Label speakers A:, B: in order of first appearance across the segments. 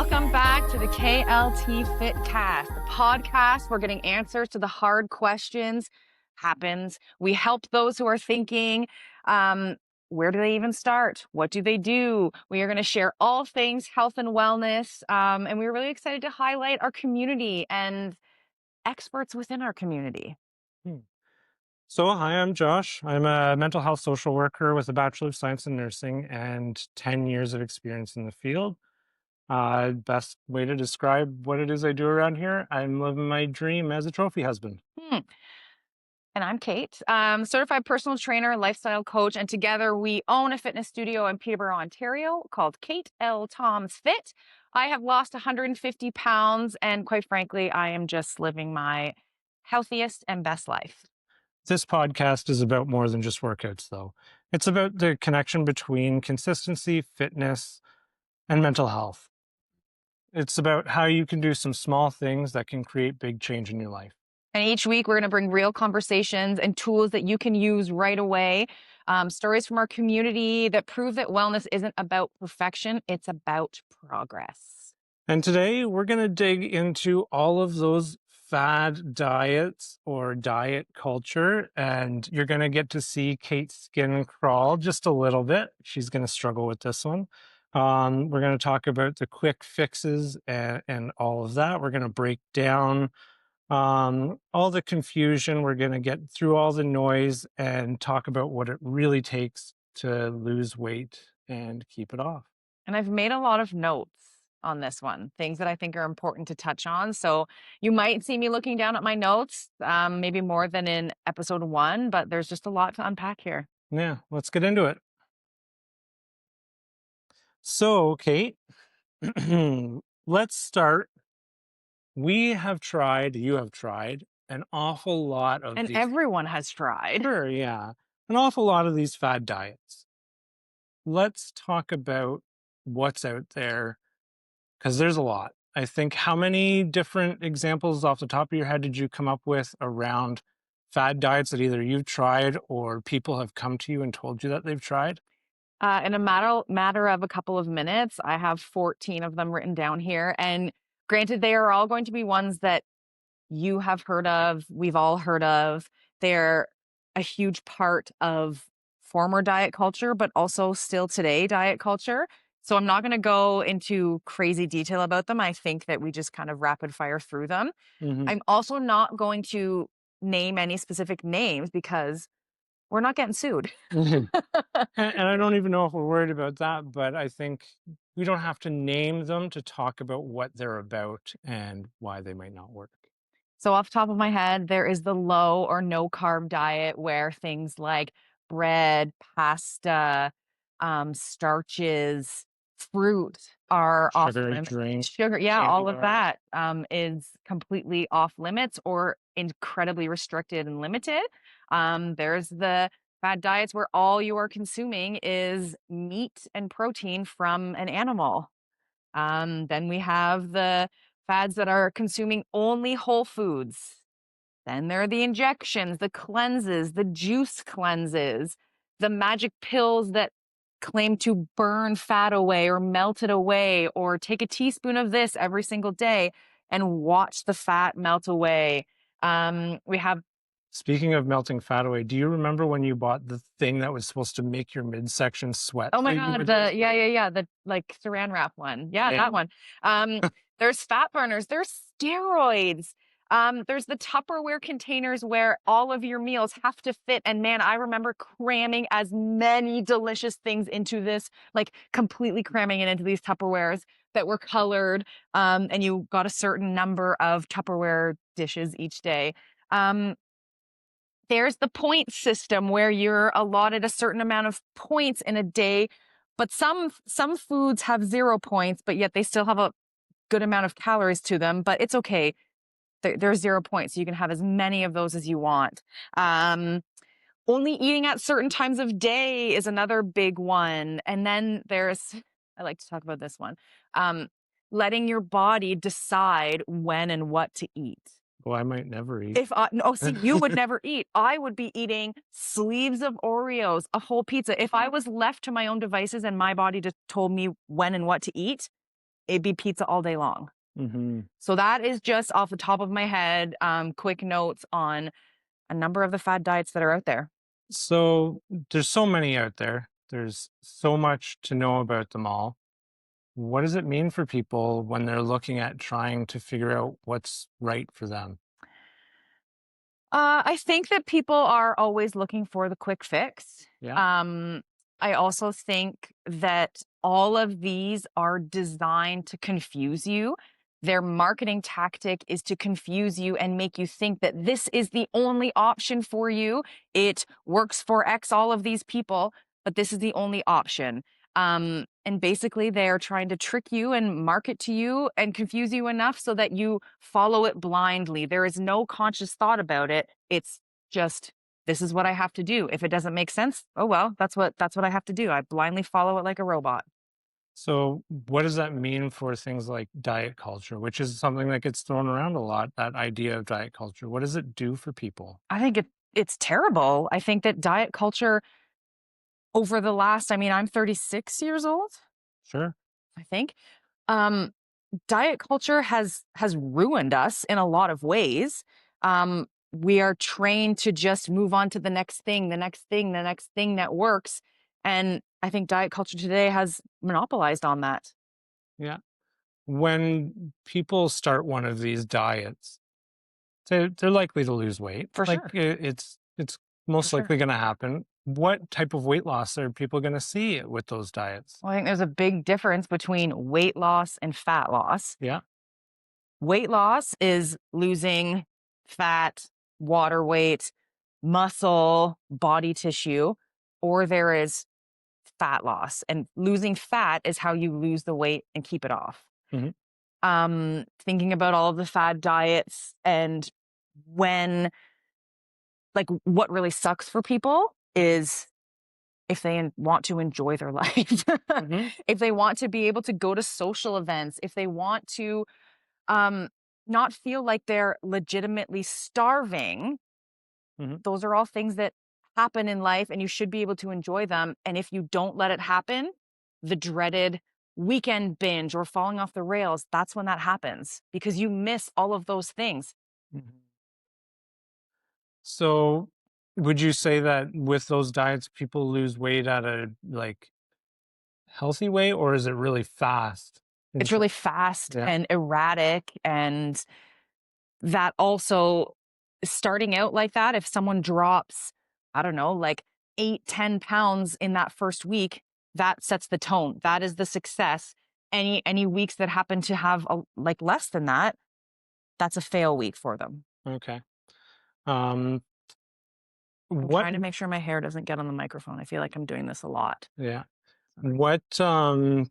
A: Welcome back to the KLT Fitcast, the podcast. We're getting answers to the hard questions. Happens. We help those who are thinking, where do they even start? What do they do? We are going to share all things health and wellness. And we're really excited to highlight our community and experts within our community.
B: So, hi, I'm Josh. I'm a mental health social worker with a Bachelor of Science in Nursing and 10 years of experience in the field. Best way to describe what it is I do around here, I'm living my dream as a trophy husband.
A: And I'm Kate, certified personal trainer, lifestyle coach, and together we own a fitness studio in Peterborough, Ontario called Kate L. Tom's Fit. I have lost 150 pounds, and quite frankly, I am just living my healthiest and best life.
B: This podcast is about more than just workouts, though. It's about the connection between consistency, fitness, and mental health. It's about how you can do some small things that can create big change in your life.
A: And each week, we're going to bring real conversations and tools that you can use right away. Stories from our community that prove that wellness isn't about perfection, it's about progress.
B: And today, we're going to dig into all of those fad diets or diet culture, and you're going to get to see Kate's skin crawl just a little bit. She's going to struggle with this one. We're going to talk about the quick fixes and all of that. We're going to break down all the confusion. We're going to get through all the noise and talk about what it really takes to lose weight and keep it off.
A: And I've made a lot of notes on this one, things that I think are important to touch on. So you might see me looking down at my notes, maybe more than in episode 1, but there's just a lot to unpack here.
B: Yeah, let's get into it. So, Kate, let's start. You have tried an awful lot of
A: and
B: these.
A: Everyone has tried.
B: Sure, yeah. An awful lot of these fad diets. Let's talk about what's out there, because there's a lot. I think, how many different examples off the top of your head did you come up with around fad diets that either you've tried or people have come to you and told you that they've tried?
A: In a matter of a couple of minutes, I have 14 of them written down here. And granted, they are all going to be ones that you have heard of, we've all heard of. They're a huge part of former diet culture, but also still today diet culture. So I'm not going to go into crazy detail about them. I think that we just kind of rapid fire through them.
B: Mm-hmm.
A: I'm also not going to name any specific names because we're not getting sued.
B: And I don't even know if we're worried about that, but I think we don't have to name them to talk about what they're about and why they might not work.
A: So off the top of my head, there is the low or no carb diet where things like bread, pasta, starches, fruit are off
B: Sugary
A: limits.
B: drinks,
A: Sugar, yeah,
B: candy
A: all of
B: bars.
A: that is completely off limits or incredibly restricted and limited. There's the fad diets where all you are consuming is meat and protein from an animal. Then we have the fads that are consuming only whole foods. Then there are the injections, the cleanses, the juice cleanses, the magic pills that claim to burn fat away or melt it away, or take a teaspoon of this every single day and watch the fat melt away. We have.
B: Speaking of melting fat away, do you remember when you bought the thing that was supposed to make your midsection sweat?
A: Oh my
B: So you
A: God,
B: would
A: the
B: just, like,
A: the like saran wrap one. Yeah,
B: Yeah.
A: that one. There's fat burners, there's steroids. There's the Tupperware containers where all of your meals have to fit. And man, I remember cramming as many delicious things into this, like completely cramming it into these Tupperwares that were colored. And you got a certain number of Tupperware dishes each day. There's the point system where you're allotted a certain amount of points in a day, but some foods have 0 points, but yet they still have a good amount of calories to them, but it's okay. There's 0 points. So you can have as many of those as you want. Only eating at certain times of day is another big one. And then I like to talk about this one, letting your body decide when and what to eat.
B: Well, I might never eat.
A: See, you would never eat. I would be eating sleeves of Oreos, a whole pizza. If I was left to my own devices and my body just told me when and what to eat, it'd be pizza all day long.
B: Hmm.
A: So that is just off the top of my head, quick notes on a number of the fad diets that are out there.
B: So there's so many out there. There's so much to know about them all. What does it mean for people when they're looking at trying to figure out what's right for them?
A: I think that people are always looking for the quick fix.
B: Yeah.
A: Um, I also think that all of these are designed to confuse you. Their marketing tactic is to confuse you and make you think that this is the only option for you. It works for X, all of these people, but this is the only option. And basically, they're trying to trick you and market to you and confuse you enough so that you follow it blindly. There is no conscious thought about it. It's just this is what I have to do. If it doesn't make sense, oh well, that's what I have to do. I blindly follow it like a robot.
B: So what does that mean for things like diet culture, which is something that gets thrown around a lot, that idea of diet culture? What does it do for people?
A: I think it's terrible. I think that diet culture over the last, I mean, I'm 36 years old,
B: Sure.
A: I think. Um, Diet culture has ruined us in a lot of ways. We are trained to just move on to the next thing, the next thing, the next thing that works. And I think diet culture today has monopolized on that.
B: Yeah. When people start one of these diets, they're likely to lose weight.
A: For
B: Like
A: sure.
B: it's
A: For
B: most
A: sure.
B: likely going to happen. What type of weight loss are people going to see with those diets?
A: Well, I think there's a big difference between weight loss and fat loss.
B: Yeah.
A: Weight loss is losing fat, water weight, muscle, body tissue, or there is fat loss. And losing fat is how you lose the weight and keep it off.
B: Hmm.
A: Thinking about all of the fad diets and when, like, what really sucks for people is if they want to enjoy their life,
B: Hmm.
A: if they want to be able to go to social events, if they want to um, not feel like they're legitimately starving.
B: Hmm.
A: Those are all things that happen in life and you should be able to enjoy them. And if you don't let it happen, the dreaded weekend binge or falling off the rails, that's when that happens because you miss all of those things.
B: Hmm. So, would you say that with those diets, people lose weight at a like healthy way, or is it really fast?
A: It's
B: It's
A: really fast
B: yeah.
A: and erratic. And that also starting out like that, if someone drops, I don't know, like 8, 10 pounds in that first week, that sets the tone. That is the success. Any weeks that happen to have like less than that, that's a fail week for them.
B: Okay. Um.
A: I'm
B: What?
A: trying to make sure my hair doesn't get on the microphone. I feel like I'm doing this a lot.
B: Yeah.
A: Sorry.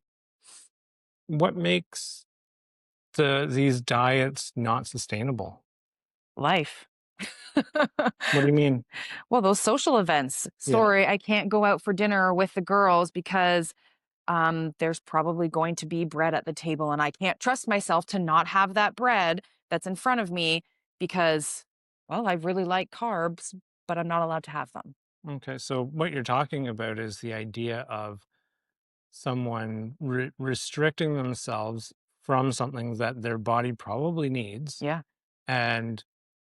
B: What makes these diets not sustainable?
A: Life.
B: What do you mean?
A: Well, those social events.
B: Yeah.
A: Sorry, I can't go out for dinner with the girls because there's probably going to be bread at the table, and I can't trust myself to not have that bread that's in front of me because, well, I really like carbs, but I'm not allowed to have them.
B: Okay. So what you're talking about is the idea of someone restricting themselves from something that their body probably needs
A: Yeah,
B: and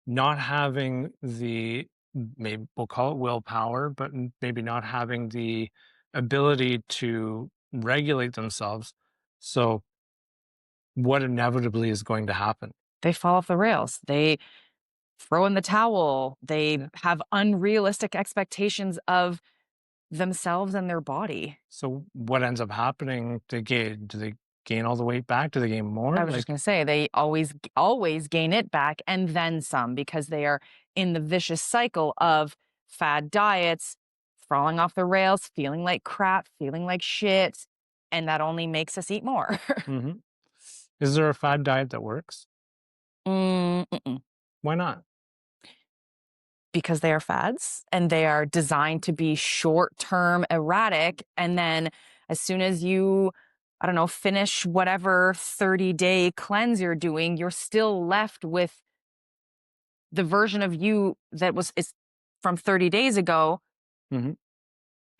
B: not having the, maybe we'll call it willpower, but maybe not having the ability to regulate themselves. So what inevitably is going to happen?
A: they fall off the rails. They throw in the towel. They
B: Yeah.
A: have unrealistic expectations of themselves and their body.
B: So what ends up happening? Do they gain all the weight back? Do they gain more?
A: I was just
B: Like,
A: going to say they always gain it back and then some because they are in the vicious cycle of fad diets, falling off the rails, feeling like crap, feeling like shit, and that only makes us eat more.
B: hmm, is there a fad diet that works?
A: Mm-mm.
B: Why not?
A: Because they are fads and they are designed to be short-term erratic, and then as soon as you, I don't know, finish whatever 30-day cleanse you're doing, you're still left with the version of you that was is from 30 days ago,
B: Hmm.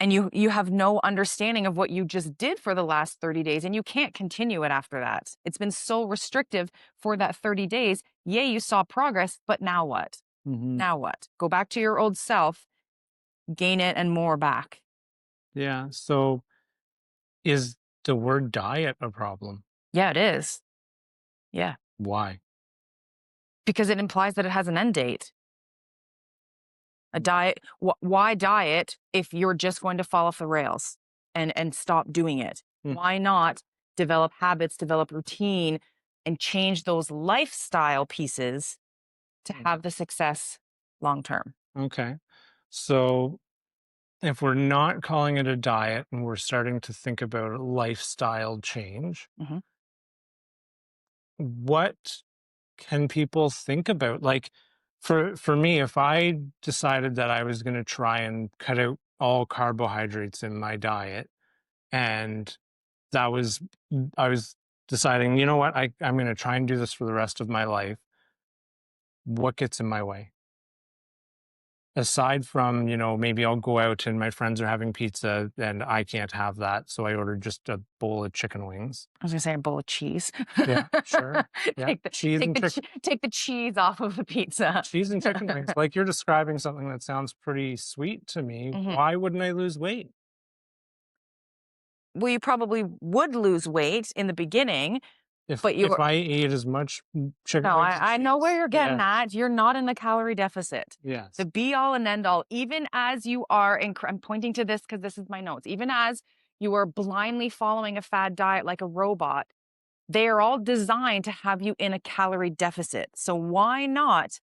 A: and you have no understanding of what you just did for the last 30 days, and you can't continue it after that. It's been so restrictive for that 30 days. Yay, you saw progress, but now what?
B: Hmm.
A: Now what? Go back to your old self, gain it and more back.
B: Yeah. So is the word diet a problem?
A: Yeah, it is. Yeah,
B: Why?
A: because it implies that it has an end date. A diet, why diet if you're just going to fall off the rails and stop doing it?
B: Mm,
A: Why not develop habits, develop routine, and change those lifestyle pieces to
B: mm.
A: have the success long term?
B: Okay. So if we're not calling it a diet and we're starting to think about a lifestyle change,
A: Mhm.
B: what can people think about? Like for me, if I decided that I was going to try and cut out all carbohydrates in my diet, and that was I was deciding, you know what, I'm going to try and do this for the rest of my life. What gets in my way? Aside from, maybe I'll go out and my friends are having pizza and I can't have that, so I ordered just a bowl of chicken wings.
A: I was gonna say a bowl of cheese.
B: Yeah, sure. Yeah,
A: Take the cheese off of the pizza.
B: cheese and chicken wings. Like, you're describing something that sounds pretty sweet to me.
A: Mhm.
B: Why wouldn't I lose weight?
A: Well, you probably would lose weight in the beginning,
B: If
A: but
B: if
A: you're
B: I ate as much chicken
A: no,
B: wings and
A: I know where
B: cheese?
A: you're getting
B: Yes.
A: at. You're not in a calorie deficit. The
B: Yes.
A: be all and end all, even as you are, I'm pointing to this because this is my notes, even as you are blindly following a fad diet like a robot, they are all designed to have you in a calorie deficit. So why not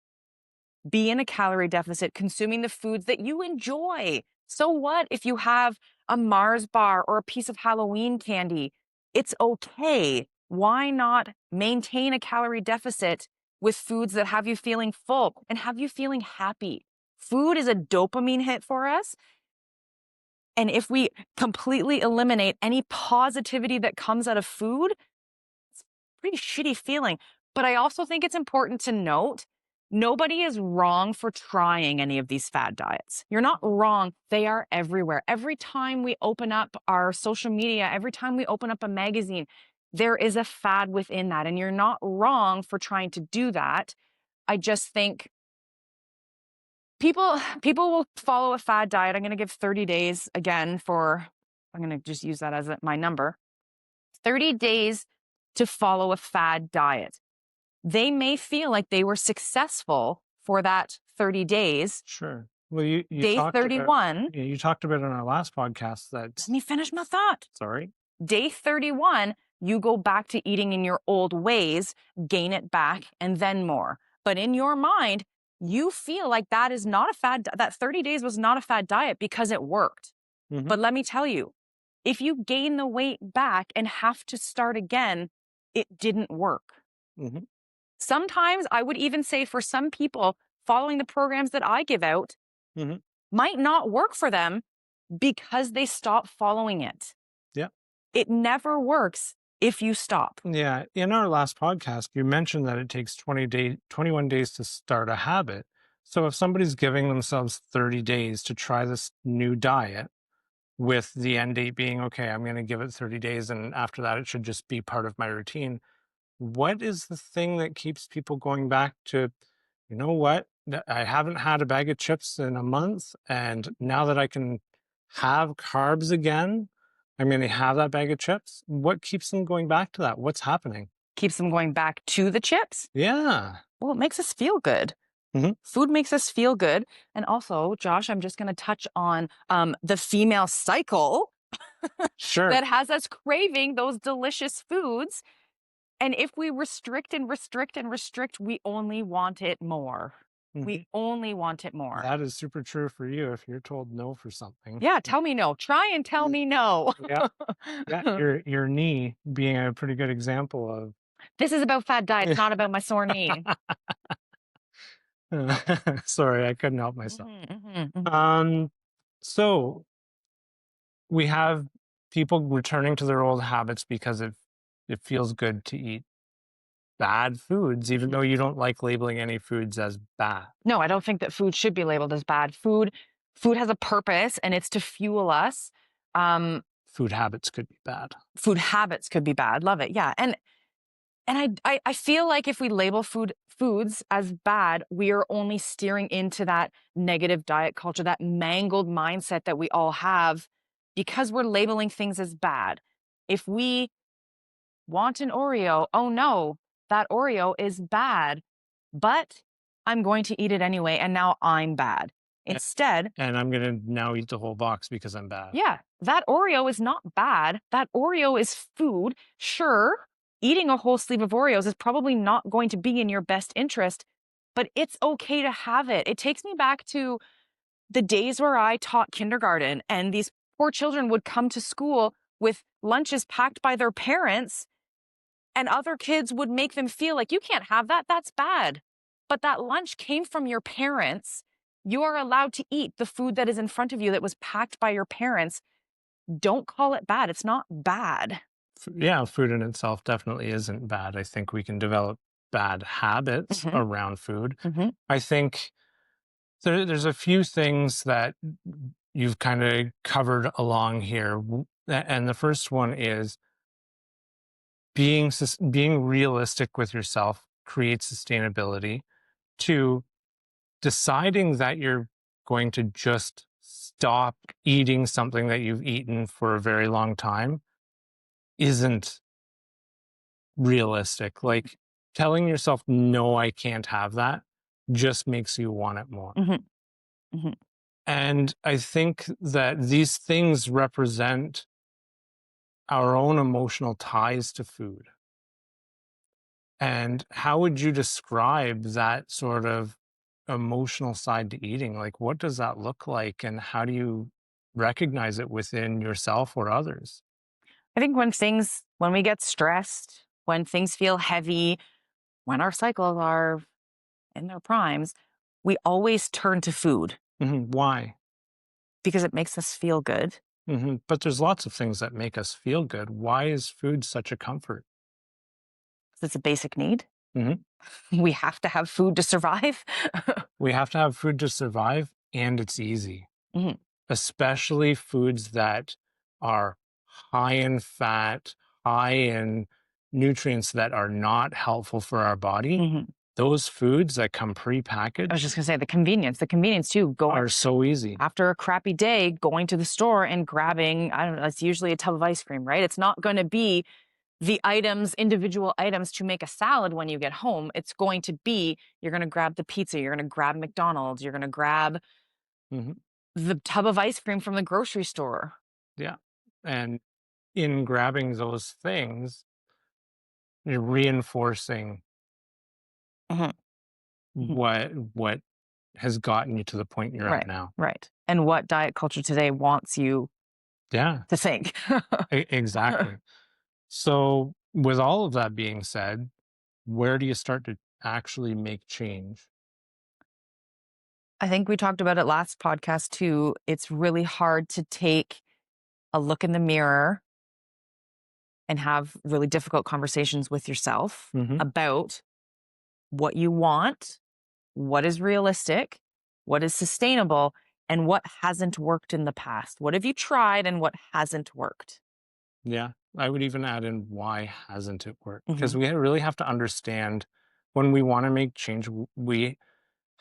A: be in a calorie deficit, consuming the foods that you enjoy? So what if you have a Mars bar or a piece of Halloween candy? It's okay. Why not maintain a calorie deficit with foods that have you feeling full and have you feeling happy? Food is a dopamine hit for us. And if we completely eliminate any positivity that comes out of food, it's a pretty shitty feeling. But I also think it's important to note nobody is wrong for trying any of these fad diets. You're not wrong. They are everywhere. Every time we open up our social media, every time we open up a magazine, there is a fad within that. And you're not wrong for trying to do that. I just think people will follow a fad diet. I'm going to give 30 days again for I'm going to just use that as my number. 30 days to follow a fad diet. They may feel like they were successful for that 30 days.
B: Sure. Well, you
A: Day
B: talked about
A: 31,
B: yeah, you talked about in our last podcast
A: let
B: that
A: me finish my thought.
B: sorry.
A: Day 31, you go back to eating in your old ways, gain it back, and then more. But in your mind, you feel like that is not a that 30 days was not a fad diet because it worked.
B: Mhm.
A: But let me tell you, if you gain the weight back and have to start again, it didn't work.
B: Mhm.
A: Sometimes I would even say for some people, following the programs that I give out
B: Mhm.
A: might not work for them because they stop following it.
B: Yeah.
A: It never works if you stop.
B: Yeah, in our last podcast, you mentioned that it takes 21 days to start a habit. So if somebody's giving themselves 30 days to try this new diet with the end date being, okay, I'm going to give it 30 days and after that it should just be part of my routine. What is the thing that keeps people going back to, you know what? I haven't had a bag of chips in a month and now that I can have carbs again, I'm going to have that bag of chips. What keeps them going back to that? What's happening?
A: Keeps them going back to the chips.
B: Yeah.
A: Well, it makes us feel good.
B: Mhm.
A: Food makes us feel good. And also, Josh, I'm just going to touch on the female cycle
B: Sure.
A: that has us craving those delicious foods. And if we restrict and restrict and restrict, we only want it more. We
B: Mhm.
A: only want it more.
B: That is super true for you if you're told no for something.
A: Yeah, tell me no. Try and tell
B: Mm.
A: me no.
B: Yeah. Yeah. Your knee being a pretty good example of
A: This is about fad diets, not about my sore knee.
B: sorry, I couldn't help myself.
A: Mhm, mhm, mhm.
B: Um, so we have people returning to their old habits because it feels good to eat bad foods, even though you don't like labeling any foods as bad.
A: No, I don't think that food should be labeled as bad. Food Food has a purpose and it's to fuel us. Um,
B: Food habits could be bad.
A: Food habits could be bad. Love it. Yeah. And I feel like if we label foods as bad, we are only steering into that negative diet culture, that mangled mindset that we all have because we're labeling things as bad. If we want an Oreo, oh no, that Oreo is bad, but I'm going to eat it anyway, and now I'm bad.
B: A-
A: Instead,
B: And I'm going to now eat the whole box because I'm bad.
A: yeah, that Oreo is not bad. That Oreo is food. Sure, eating a whole sleeve of Oreos is probably not going to be in your best interest, but it's okay to have it. It takes me back to the days where I taught kindergarten and these poor children would come to school with lunches packed by their parents, and other kids would make them feel like, you can't have that. That's bad. But that lunch came from your parents. You are allowed to eat the food that is in front of you that was packed by your parents. Don't call it bad. It's not bad.
B: Yeah, food in itself definitely isn't bad. I think we can develop bad habits
A: Mhm,
B: around food.
A: mhm,
B: I think there's a few things that you've kind of covered along here. And the first one is being realistic with yourself creates sustainability. Two, deciding that you're going to just stop eating something that you've eaten for a very long time isn't realistic.
A: mhm,
B: Like telling yourself, no, I can't have that just makes you want it more.
A: mhm, mhm.
B: And I think that these things represent our own emotional ties to food. And how would you describe that sort of emotional side to eating? Like, what does that look like? And how do you recognize it within yourself or others?
A: I think when we get stressed, when things feel heavy, when our cycles are in their primes, we always turn to food
B: Why?
A: because it makes us feel good.
B: But there's lots of things that make us feel good. Why is food such a comfort?
A: 'Cause it's a basic need.
B: hmm
A: We have to have food to survive.
B: We have to have food to survive, and it's easy,
A: Mhm,
B: especially foods that are high in fat, high in nutrients that are not helpful for our body.
A: mhm.
B: Those foods that come
A: I was just
B: prepackaged
A: gonna say the convenience too, going
B: are so easy.
A: after a crappy day, going to the store and grabbing, I don't know, it's usually a tub of ice cream, right? It's not gonna be the items, individual items to make a salad when you get home. It's going to be, you're gonna grab the pizza, you're gonna grab McDonald's, you're gonna grab
B: Mhm.
A: the tub of ice cream from the grocery store.
B: Yeah. And in grabbing those things, you're reinforcing
A: Mhm, mhm.
B: what has gotten you to the point you're at
A: Right,
B: now.
A: right. And what diet culture today wants you
B: Yeah,
A: to think.
B: exactly. So, with all of that being said, where do you start to actually make change?
A: I think we talked about it last podcast too. It's really hard to take a look in the mirror and have really difficult conversations with yourself
B: hmm
A: about what you want, what is realistic, what is sustainable, and what hasn't worked in the past. What have you tried and what hasn't worked?
B: Yeah, I would even add in why hasn't it worked? Because
A: Mhm.
B: we really have to understand when we want to make change, we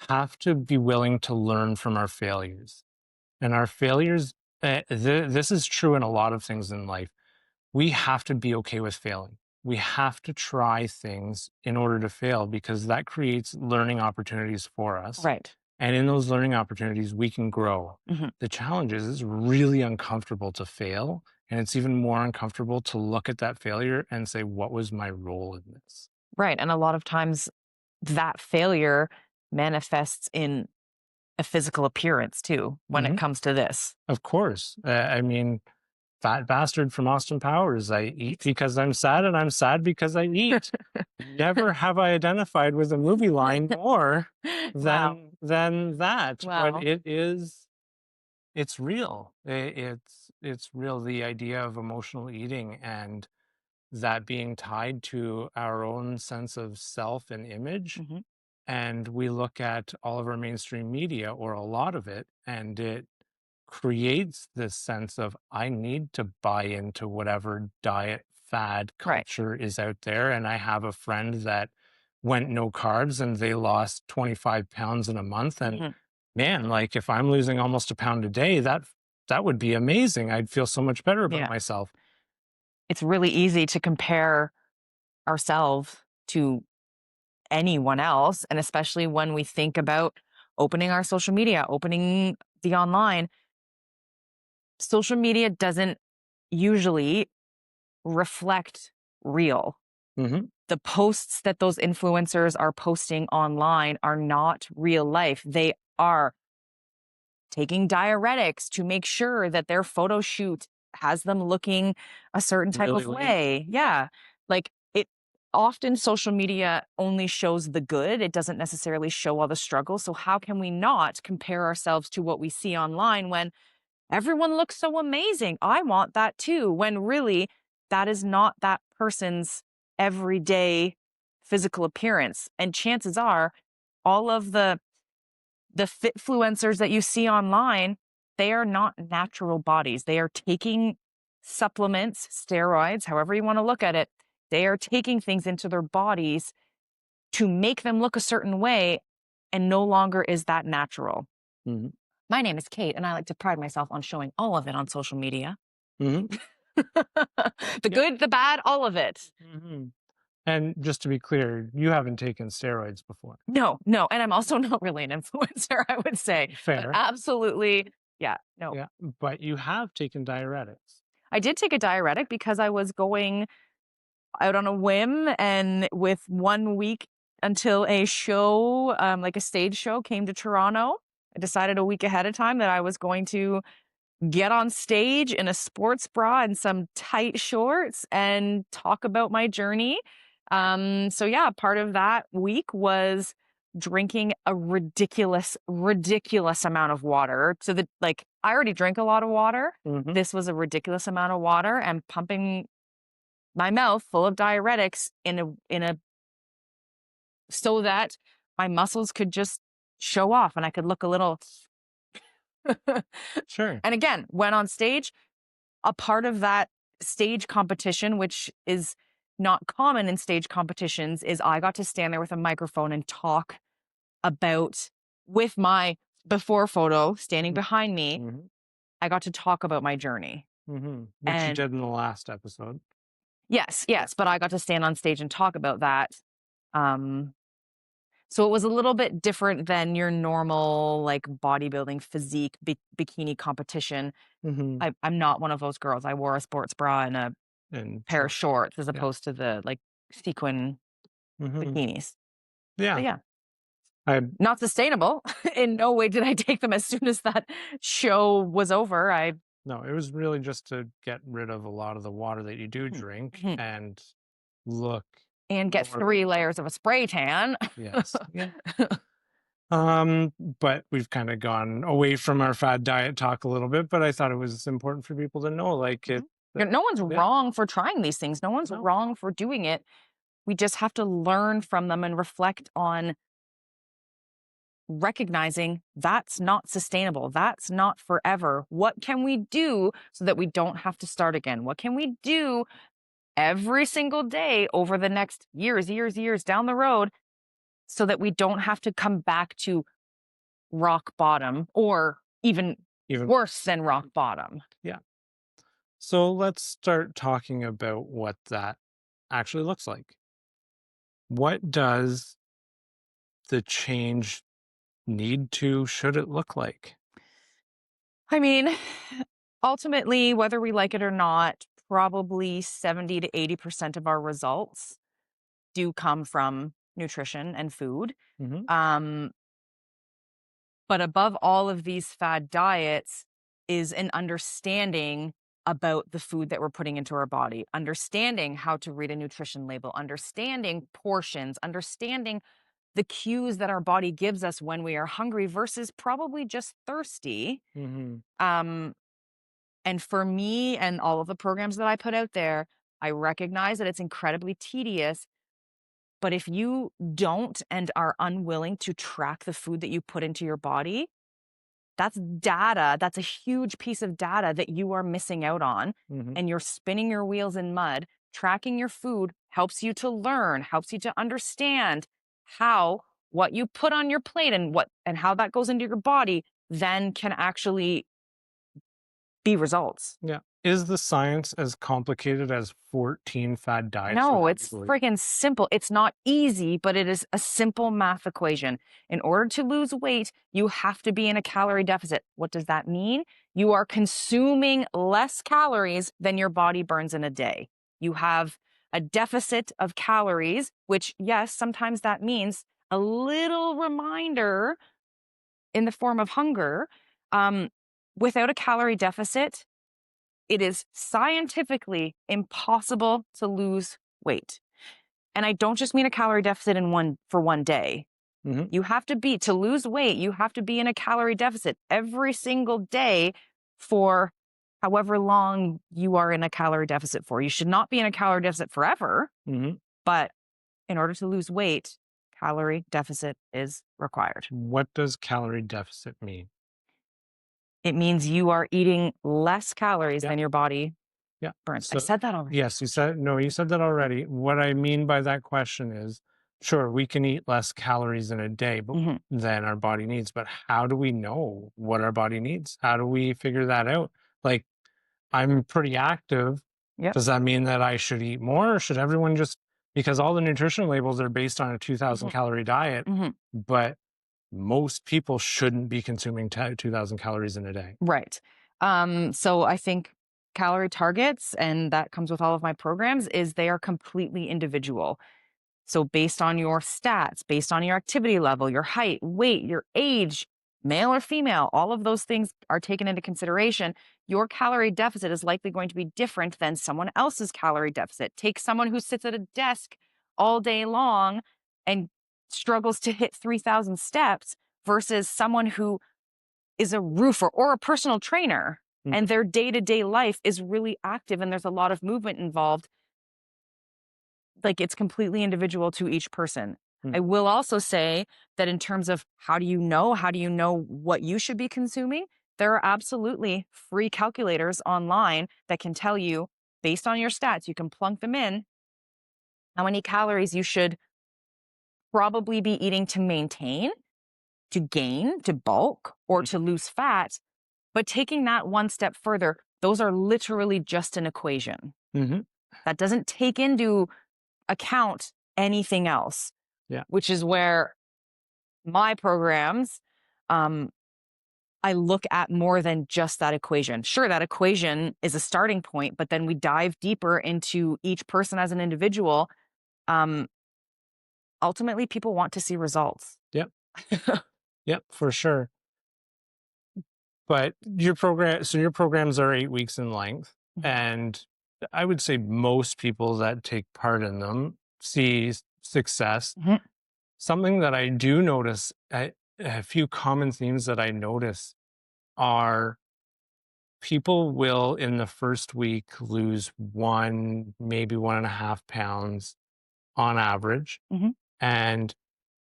B: have to be willing to learn from our failures. And our failures, this is true in a lot of things in life. We have to be okay with failing. We have to try things in order to fail because that creates learning opportunities for us.
A: Right.
B: And in those learning opportunities, we can grow.
A: Mhm.
B: The challenge is it's really uncomfortable to fail. And it's even more uncomfortable to look at that failure and say, what was my role in this?
A: Right. And a lot of times that failure manifests in a physical appearance too when it
B: hmm
A: comes to this.
B: Of course. I mean, fat bastard from Austin Powers. I eat because I'm sad and I'm sad because I eat. Never have I identified with a movie line more
A: Wow.
B: than that, but
A: Wow.
B: it's real. It's real. The idea of emotional eating and that being tied to our own sense of self and image
A: Mhm.
B: and we look at all of our mainstream media or a lot of it, and it creates this sense of I need to buy into whatever diet fad
A: Right.
B: culture is out there. And I have a friend that went no carbs and they lost 25 pounds in a month. And
A: Mhm.
B: man, like if I'm losing almost a pound a day, that would be amazing. I'd feel so much better about
A: Yeah.
B: myself.
A: It's really easy to compare ourselves to anyone else, and especially when we think about opening our social media, opening the online, social media doesn't usually reflect real.
B: Hmm.
A: The posts that those influencers are posting online are not real life. They are taking diuretics to make sure that their photo shoot has them looking a certain type
B: Really
A: of
B: lean.
A: way. Yeah. Like it often social media only shows the good. It doesn't necessarily show all the struggles. So how can we not compare ourselves to what we see online when everyone looks so amazing? I want that too. When really that is not that person's everyday physical appearance. And chances are all of the fitfluencers that you see online, they are not natural bodies. They are taking supplements, steroids, however you want to look at it. They are taking things into their bodies to make them look a certain way, and no longer is that natural.
B: Hmm.
A: My name is Kate, and I like to pride myself on showing all of it on social media.
B: Hmm.
A: The
B: Yeah.
A: good, the bad, all of it.
B: Hmm. And just to be clear, you haven't taken steroids before.
A: No, no. And I'm also not really an influencer, I would say, but
B: Fair.
A: absolutely. Yeah, no.
B: Yeah. But you have taken diuretics.
A: I did take a diuretic because I was going out on a whim, and with 1 week until a show, like a stage show came to Toronto, I decided a week ahead of time that I was going to get on stage in a sports bra and some tight shorts and talk about my journey. So yeah, part of that week was drinking a ridiculous, ridiculous amount of water to the like I already drink a lot of water.
B: Hmm.
A: This was a ridiculous amount of water and pumping my mouth full of diuretics in a so that my muscles could just show off and I could look a little
B: Sure.
A: and again, went on stage. A part of that stage competition, which is not common in stage competitions, is I got to stand there with a microphone and talk about with my before photo standing behind me.
B: Hmm.
A: I got to talk about my journey.
B: Which you
A: And
B: did in the last episode.
A: yes,
B: Yeah.
A: yes, but I got to stand on stage and talk about that. Um, So it was a little bit different than your normal like bodybuilding physique bikini competition.
B: Hmm.
A: I'm not one of those girls. I wore a sports bra and a
B: And
A: pair of
B: short.
A: shorts as
B: Yeah.
A: opposed to the like sequin
B: Hmm.
A: bikinis. But
B: Yeah.
A: yeah,
B: I
A: not sustainable. In no way did I take them as soon as that show was over. I
B: No, it was really just to get rid of a lot of the water that you do
A: Mhm,
B: drink
A: mhm.
B: and look
A: And get
B: more.
A: 3 layers of a spray tan.
B: Yes. Yeah. But we've kind of gone away from our fad diet talk a little bit, but I thought it was important for people to know, like
A: Mhm.
B: it, that,
A: No one's
B: yeah,
A: wrong for trying these things. No one's
B: no,
A: wrong for doing it. We just have to learn from them and reflect on recognizing that's not sustainable. That's not forever. What can we do so that we don't have to start again? What can we do every single day over the next years, years, years down the road so that we don't have to come back to rock bottom or even
B: even,
A: worse than rock bottom?
B: yeah. So let's start talking about what that actually looks like. What does the change should it look like?
A: I mean, ultimately, whether we like it or not, probably 70 to 80% of our results do come from nutrition and food.
B: Hmm.
A: Um, but above all of these fad diets is an understanding about the food that we're putting into our body, understanding how to read a nutrition label, understanding portions, understanding the cues that our body gives us when we are hungry versus probably just thirsty.
B: Hmm.
A: Um, and for me and all of the programs that I put out there, I recognize that it's incredibly tedious, But if you don't and are unwilling to track the food that you put into your body, that's data. That's a huge piece of data that you are missing out on.
B: Hmm.
A: And you're spinning your wheels in mud. Tracking your food helps you to learn, helps you to understand how what you put on your plate and how that goes into your body then can actually be results.
B: Yeah. Is the science as complicated as 14 fad diets would
A: No,
B: have you
A: it's
B: believe?
A: freaking simple. It's not easy, but it is a simple math equation. In order to lose weight, you have to be in a calorie deficit. What does that mean? You are consuming less calories than your body burns in a day. You have a deficit of calories, which, yes, sometimes that means a little reminder in the form of hunger. Um, Without a calorie deficit, it is scientifically impossible to lose weight. And I don't just mean a calorie deficit in one for one day.
B: Hmm.
A: You have to be to lose weight, you have to be in a calorie deficit every single day for however long you are in a calorie deficit for. You should not be in a calorie deficit forever,
B: Hmm.
A: but in order to lose weight, calorie deficit is required.
B: What does calorie deficit mean?
A: It means you are eating less calories
B: Yeah.
A: than your body
B: Yeah.
A: burns. I
B: So,
A: said that already.
B: yes, you said, no, you said that already. What I mean by that question is, sure, we can eat less calories in a day
A: Mhm.
B: than our body needs, but how do we know what our body needs? How do we figure that out? Like, I'm pretty active.
A: Yep.
B: Does that mean that I should eat more, or should everyone just, because all the nutrition labels are based on a 2000
A: Mhm.
B: calorie diet,
A: Mhm.
B: but most people shouldn't be consuming 2000 calories in a day.
A: Right. So I think calorie targets, and that comes with all of my programs, is they are completely individual. So based on your stats, based on your activity level, your height, weight, your age, male or female, all of those things are taken into consideration. Your calorie deficit is likely going to be different than someone else's calorie deficit. Take someone who sits at a desk all day long and struggles to hit 3,000 steps versus someone who is a roofer or a personal trainer
B: Mhm.
A: and their day-to-day life is really active and there's a lot of movement involved. Like, it's completely individual to each person.
B: Mhm.
A: I will also say that in terms of how do you know what you should be consuming? There are absolutely free calculators online that can tell you based on your stats, you can plunk them in how many calories you should probably be eating to maintain, to gain, to bulk, or to lose fat. But taking that one step further, those are literally just an equation.
B: Mhm.
A: That doesn't take into account anything else,
B: Yeah.
A: which is where my programs, um, I look at more than just that equation. Sure, that equation is a starting point, but then we dive deeper into each person as an individual. Um, Ultimately, people want to see results.
B: Yep. Yep. For sure. But your programs are 8 weeks in length,
A: Mhm.
B: and I would say most people that take part in them see success.
A: Mhm.
B: Something that I do notice, a few common themes that I notice are people will in the first week lose 1, maybe 1.5 pounds on average,
A: Mhm.
B: and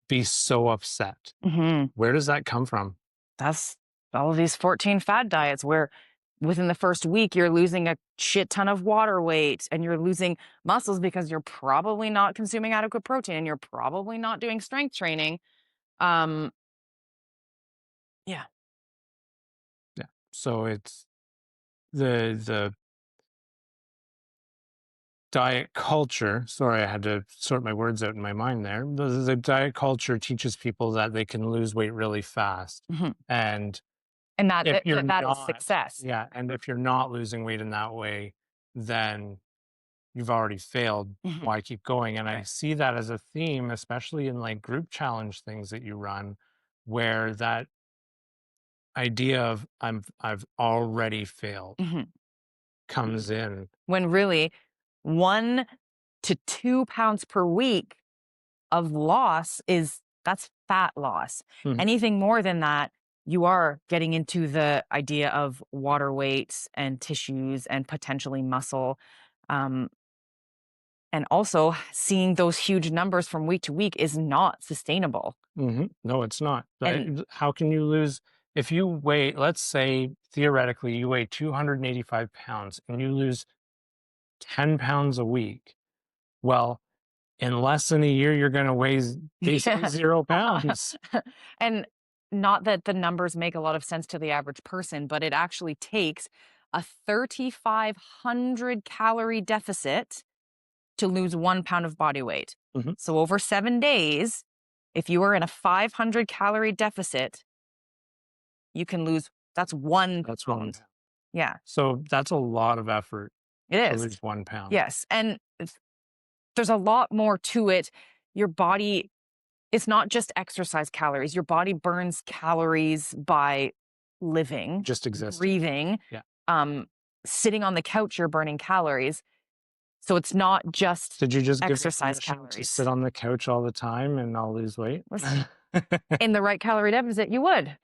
B: be so upset.
A: Mhm.
B: Where does that come from?
A: That's all of these 14 fad diets where within the first week you're losing a shit ton of water weight and you're losing muscles because you're probably not consuming adequate protein and you're probably not doing strength training. Um yeah.
B: Yeah. So it's the diet culture. Sorry, I had to sort my words out in my mind there. The diet culture teaches people that they can lose weight really fast.
A: Mhm.
B: And
A: And that,
B: if
A: that
B: you're
A: that is
B: not,
A: success.
B: yeah, and if you're not losing weight in that way, then you've already failed.
A: Mhm.
B: Why keep going? And I
A: Right.
B: see that as a theme, especially in like group challenge things that you run, where that idea of I've already failed
A: Mhm.
B: comes in.
A: When really 1 to 2 pounds per week of loss that's fat loss.
B: Mhm.
A: Anything more than that, you are getting into the idea of water weights and tissues and potentially muscle. Um, And also, seeing those huge numbers from week to week is not sustainable.
B: No, it's not.
A: And
B: How can you lose if you weigh, let's say theoretically, you weigh 285 pounds and you lose 10 pounds a week? Well, in less than a year, you're going to weigh basically
A: yeah.
B: 0 pounds.
A: And not that the numbers make a lot of sense to the average person, but it actually takes a 3,500 calorie deficit to lose 1 pound of body weight.
B: Mhm.
A: So over 7 days, if you are in a 500 calorie deficit, you can lose, that's one
B: That's one
A: pound.
B: pound.
A: Yeah,
B: So that's a lot of effort
A: it
B: to
A: is.
B: lose 1 pound.
A: Yes. And there's a lot more to it. Your body, it's not just exercise calories. Your body burns calories by living,
B: Just existing.
A: breathing,
B: Yeah.
A: um, sitting on the couch, you're burning calories. So it's not just
B: Did you just give me
A: exercise
B: permission to sit
A: calories.
B: on the couch all the time and I'll lose weight?
A: Listen, in the right calorie deficit, you would.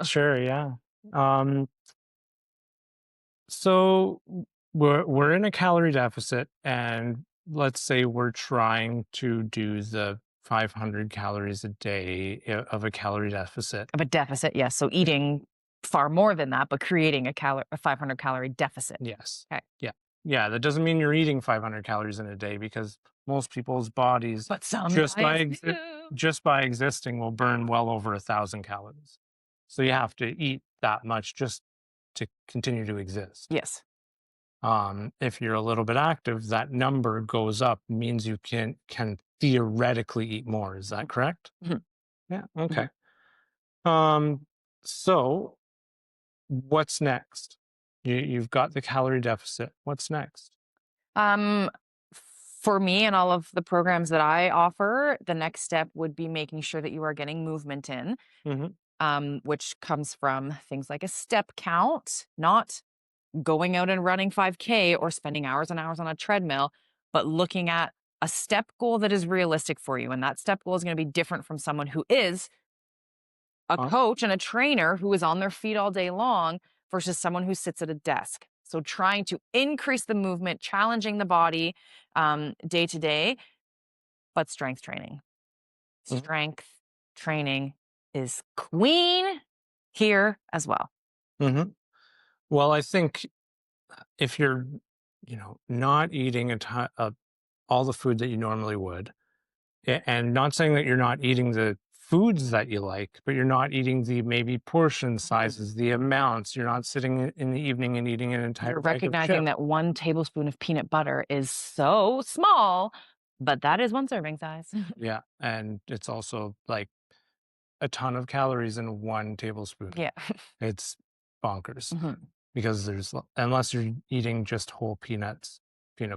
B: Sure, yeah. Um, so we're in a calorie deficit, and let's say we're trying to do the 500 calories a day of a calorie deficit.
A: Of a deficit, yes. So eating far more than that, but creating a 500 calorie deficit.
B: Yes.
A: Okay.
B: Yeah. Yeah. That doesn't mean you're eating 500 calories in a day, because most people's bodies
A: But some
B: just by
A: diets do.
B: just by existing will burn well over 1,000 calories. So you have to eat that much just to continue to exist.
A: Yes.
B: If you're a little bit active, that number goes up, means you can theoretically eat more. Is that correct?
A: Mhm.
B: Yeah.
A: Mhm.
B: Okay. Um, so what's next? You've got the calorie deficit. What's next?
A: Um, for me and all of the programs that I offer, the next step would be making sure that you are getting movement in,
B: Hmm.
A: which comes from things like a step count, not going out and running 5K or spending hours and hours on a treadmill, but looking at a step goal that is realistic for you. And that step goal is going to be different from someone who is a
B: Huh?
A: coach and a trainer who is on their feet all day long versus someone who sits at a desk. So trying to increase the movement, challenging the body day to day, but strength training.
B: Hmm.
A: Strength training is queen here as well.
B: Hmm. Well, I think if you're, not eating all the food that you normally would, and not saying that you're not eating the foods that you like, but you're not eating the maybe portion
A: Mhm.
B: sizes, the amounts. You're not sitting in the evening and eating an
A: You're
B: entire bag of
A: recognizing
B: chips.
A: that 1 tablespoon of peanut butter is so small, but that is one serving size.
B: Yeah, and it's also like a ton of calories in 1 tablespoon.
A: Yeah.
B: It's bonkers,
A: Mhm.
B: because unless you're eating just whole peanut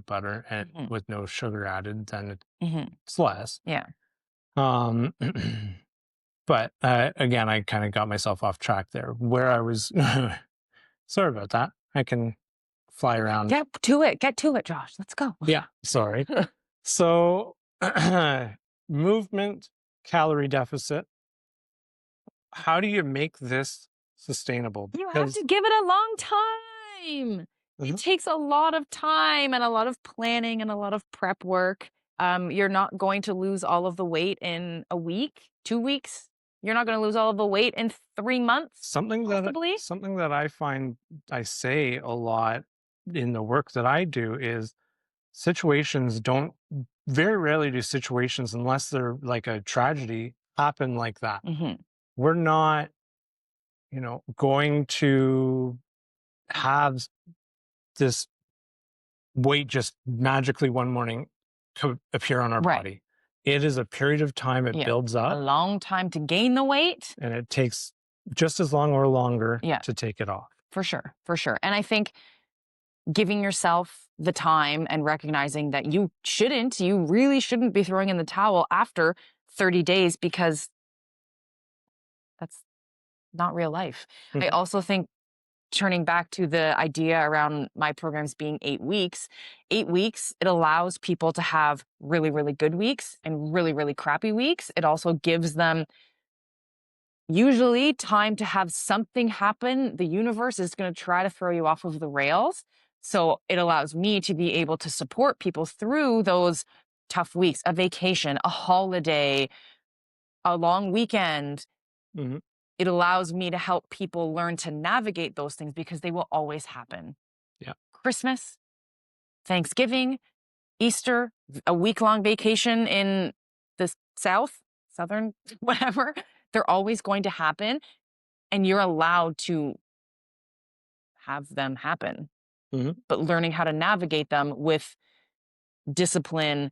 B: butter, and
A: Mhm.
B: with no sugar added, then
A: Mhm.
B: it's less.
A: Yeah.
B: Um, but again, I kind of got myself off track there. Where I was, sorry about that. I can fly around.
A: Get to it. Get to it, Josh. Let's go.
B: Yeah, sorry. So, movement, calorie deficit. How do you make this sustainable?
A: You have
B: Because
A: to give it a long time. It
B: Mhm.
A: takes a lot of time and a lot of planning and a lot of prep work. You're not going to lose all of the weight in a week, 2 weeks. You're not going to lose all of the weight in 3 months, possibly.
B: something that I find I say a lot in the work that I do is, situations don't very rarely do situations, unless they're like a tragedy, happen like that.
A: Hmm.
B: We're not, going to have this weight just magically one morning appear on our
A: Right.
B: body. It is a period of time, it
A: Yeah.
B: builds
A: A
B: up,
A: long time to gain the weight.
B: and it takes just as long or longer
A: Yeah,
B: to take it off.
A: for sure. For sure. And I think giving yourself the time and recognizing that you really shouldn't be throwing in the towel after 30 days because that's not real life. I
B: Mhm.
A: also think turning back to the idea around my programs being 8 weeks, it allows people to have really, really good weeks and really, really crappy weeks. It also gives them usually time to have something happen. The universe is going to try to throw you off of the rails. So it allows me to be able to support people through those tough weeks, a vacation, a holiday, a long weekend.
B: Mhm.
A: It allows me to help people learn to navigate those things because they will always happen.
B: Yeah.
A: Christmas, Thanksgiving, Easter, a week-long vacation in the South, Southern, whatever, they're always going to happen, and you're allowed to have them happen.
B: Mhm.
A: But learning how to navigate them with discipline,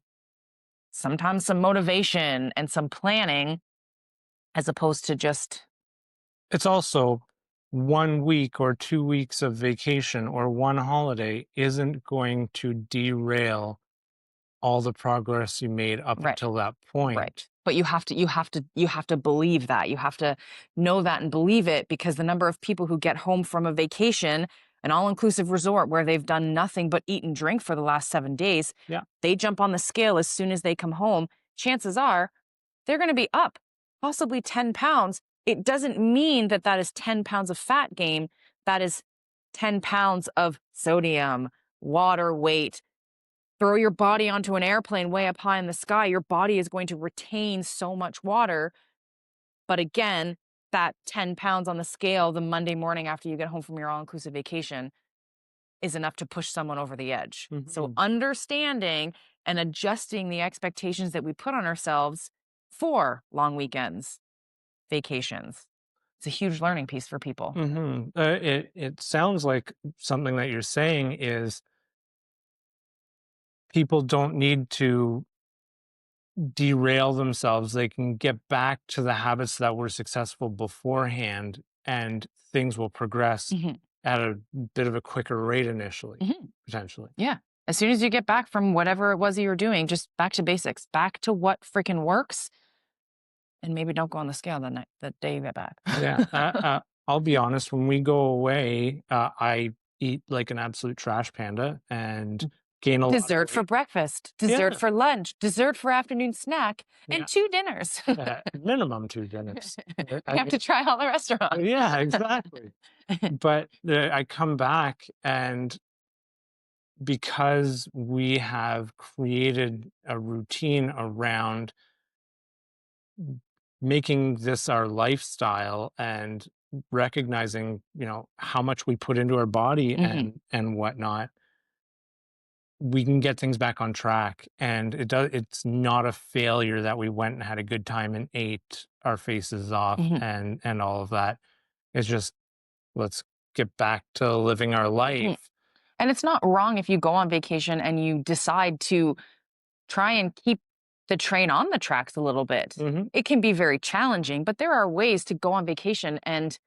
A: sometimes some motivation and some planning, as opposed to just
B: It's also 1 week or 2 weeks of vacation or one holiday isn't going to derail all the progress you made up
A: right.
B: until that
A: Right.
B: point.
A: But you have to believe that. You have to know that and believe it, because the number of people who get home from a vacation, an all-inclusive resort where they've done nothing but eat and drink for the last 7 days,
B: Yeah.
A: they jump on the scale as soon as they come home, chances are they're going to be up possibly 10 pounds. It doesn't mean that that is 10 pounds of fat gain. That is 10 pounds of sodium, water weight. Throw your body onto an airplane way up high in the sky, your body is going to retain so much water. But again, that 10 pounds on the scale the Monday morning after you get home from your all inclusive vacation is enough to push someone over the edge. So,
B: Mhm.
A: understanding and adjusting the expectations that we put on ourselves for long weekends, vacations, it's a huge learning piece for people.
B: Mhm. It sounds like something that you're saying is people don't need to derail themselves. They can get back to the habits that were successful beforehand, and things will progress
A: Mhm,
B: at a bit of a quicker rate initially,
A: mhm.
B: potentially.
A: Yeah. As soon as you get back from whatever it was you were doing, just back to basics, back to what freaking works, and maybe don't go on the scale the day you get back.
B: Yeah. I'll be honest, when we go away, I eat like an absolute trash panda and gain a lot of
A: Dessert for
B: weight.
A: breakfast, dessert
B: Yeah.
A: for lunch, dessert for afternoon snack, and
B: Yeah.
A: 2 dinners.
B: Minimum 2 dinners.
A: You have to try all the restaurants.
B: Yeah, exactly. But I come back, and because we have created a routine around making this our lifestyle and recognizing, how much we put into our body
A: Mhm,
B: and whatnot, we can get things back on track. And it's not a failure that we went and had a good time and ate our faces off
A: mhm,
B: and all of that. It's just, let's get back to living our
A: mhm.
B: life.
A: And it's not wrong if you go on vacation and you decide to try and keep the train on the tracks a little bit.
B: Hmm.
A: It can be very challenging, but there are ways to go on vacation and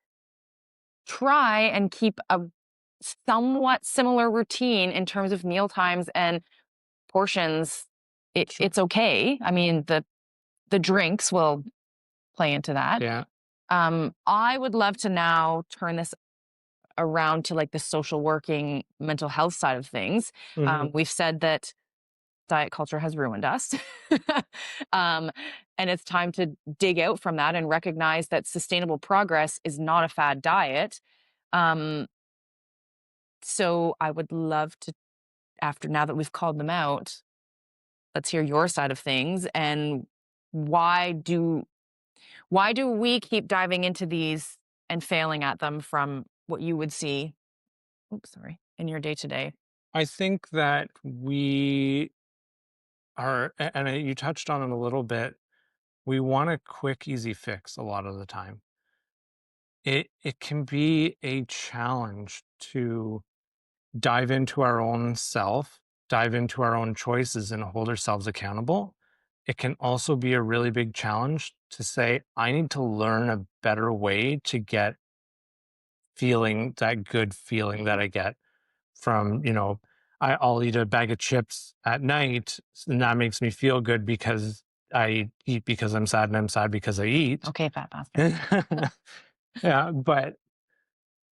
A: try and keep a somewhat similar routine in terms of meal times and portions.
B: Sure.
A: It's okay. I mean, the drinks will play into that.
B: Yeah.
A: I would love to now turn this around to like the social working mental health side of things.
B: Hmm.
A: We've said that diet culture has ruined us. um, and it's time to dig out from that and recognize that sustainable progress is not a fad diet. Um, so I would love to, after now that we've called them out, let's hear your side of things, and why do why do we keep diving into these and failing at them from what you would see, oops, sorry, in your day to day?
B: I think that we you touched on it a little bit. We want a quick, easy fix a lot of the time. It can be a challenge to dive into our own self, dive into our own choices and hold ourselves accountable. It can also be a really big challenge to say, I need to learn a better way to get feeling that good feeling that I get from, I'll eat a bag of chips at night, and that makes me feel good because I eat because I'm sad and I'm sad because I eat.
A: Okay, fat bastard.
B: Yeah, but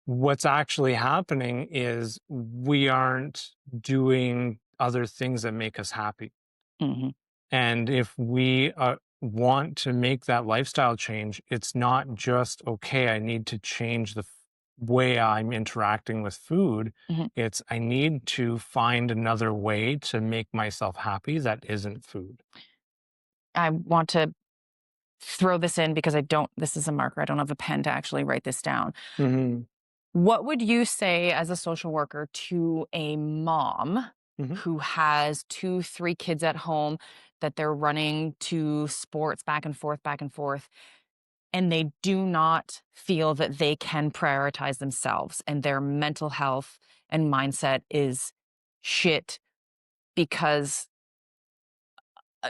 B: what's actually happening is we aren't doing other things that make us happy.
A: Hmm.
B: And if we want to make that lifestyle change, it's not just, okay, I need to change way I'm interacting with food.
A: Mhm.
B: It's I need to find another way to make myself happy that isn't food.
A: I want to throw this in because I don't, this is a marker. I don't have a pen to actually write this down.
B: Mhm,
A: What would you say as a social worker to a mom
B: mhm.
A: who has 2, 3 kids at home that they're running to sports back and forth, and they do not feel that they can prioritize themselves and their mental health and mindset is shit because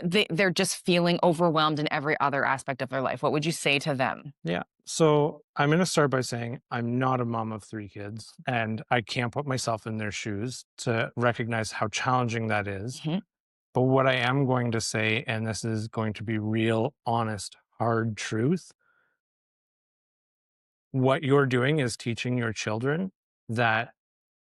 A: they're just feeling overwhelmed in every other aspect of their life? What would you say to them?
B: Yeah. So I'm going to start by saying I'm not a mom of 3 kids, and I can't put myself in their shoes to recognize how challenging that is.
A: Mhm,
B: But what I am going to say, and this is going to be real, honest, hard truth, what you're doing is teaching your children that